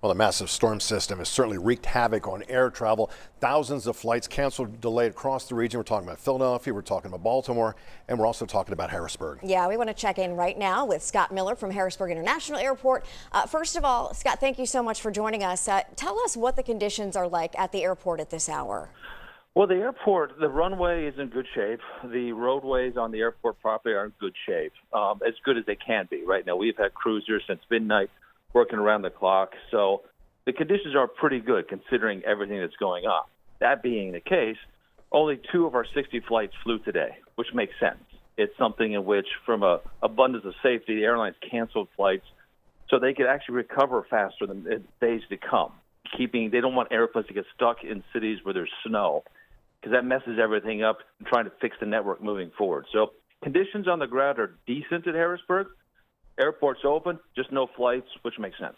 Well, the massive storm system has certainly wreaked havoc on air travel. Thousands of flights canceled, delayed across the region. We're talking about Philadelphia, we're talking about Baltimore, and we're also talking about Harrisburg. Yeah, we want to check in right now with Scott Miller from Harrisburg International Airport. First of all, Scott, thank you so much for joining us. Tell us what the conditions are like at the airport at this hour. Well, the airport, the runway is in good shape. The roadways on the airport property are in good shape, as good as they can be right now. We've had crews here since midnight, working around the clock. So the conditions are pretty good considering everything that's going on. That being the case, only 2 of our 60 flights flew today, which makes sense. It's something in which, from an abundance of safety, the airlines canceled flights so they could actually recover faster than in days to come. They don't want airplanes to get stuck in cities where there's snow, because that messes everything up and trying to fix the network moving forward. So conditions on the ground are decent at Harrisburg. Airport's open, just no flights, which makes sense.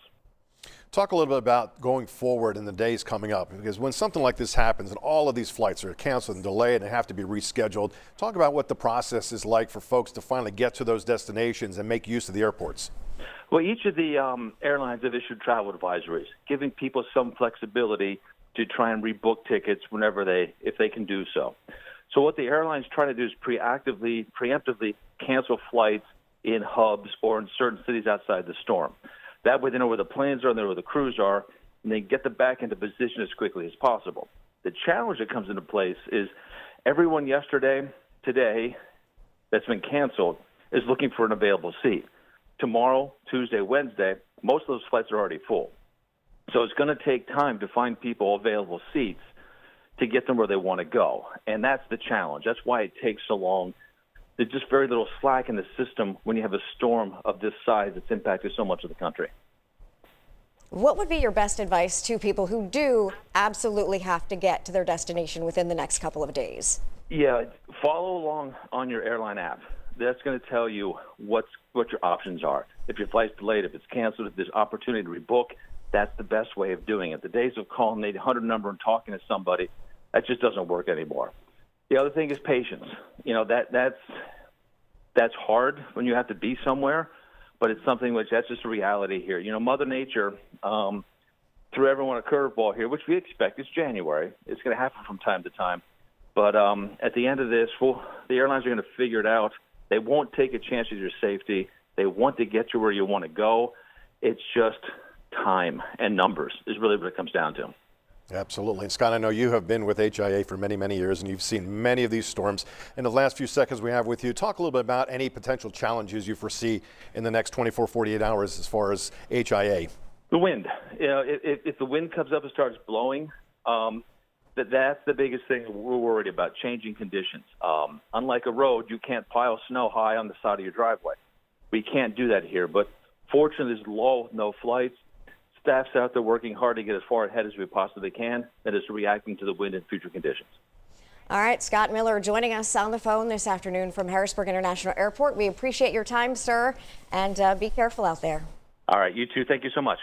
Talk a little bit about going forward in the days coming up, because when something like this happens and all of these flights are canceled and delayed and have to be rescheduled, talk about what the process is like for folks to finally get to those destinations and make use of the airports. Well, each of the airlines have issued travel advisories, giving people some flexibility to try and rebook tickets if they can do so. So what the airlines try to do is preemptively cancel flights in hubs or in certain cities outside the storm. That way they know where the planes are and they know where the crews are, and they get them back into position as quickly as possible. The challenge that comes into place is everyone today, that's been canceled is looking for an available seat. Tomorrow, Tuesday, Wednesday, most of those flights are already full. So it's going to take time to find people available seats to get them where they want to go. And that's the challenge. That's why it takes so long. There's just very little slack in the system when you have a storm of this size that's impacted so much of the country. What would be your best advice to people who do absolutely have to get to their destination within the next couple of days? Yeah, follow along on your airline app. That's going to tell you what your options are. If your flight's delayed, if it's canceled, if there's opportunity to rebook, that's the best way of doing it. The days of calling the 800 number and talking to somebody, that just doesn't work anymore. The other thing is patience. You know, that's hard when you have to be somewhere, but it's something that's just a reality here. You know, Mother Nature threw everyone a curveball here, which we expect. It's January. It's going to happen from time to time. But at the end of this, the airlines are going to figure it out. They won't take a chance with your safety. They want to get you where you want to go. It's just time and numbers is really what it comes down to. Absolutely. And Scott, I know you have been with HIA for many, many years, and you've seen many of these storms. In the last few seconds we have with you, talk a little bit about any potential challenges you foresee in the next 24, 48 hours as far as HIA. The wind. You know, if the wind comes up and starts blowing, that's the biggest thing we're worried about, changing conditions. Unlike a road, you can't pile snow high on the side of your driveway. We can't do that here. But fortunately, there's no flights. Staff's out there working hard to get as far ahead as we possibly can. That is reacting to the wind and future conditions. All right, Scott Miller joining us on the phone this afternoon from Harrisburg International Airport. We appreciate your time, sir, and be careful out there. All right, you too. Thank you so much.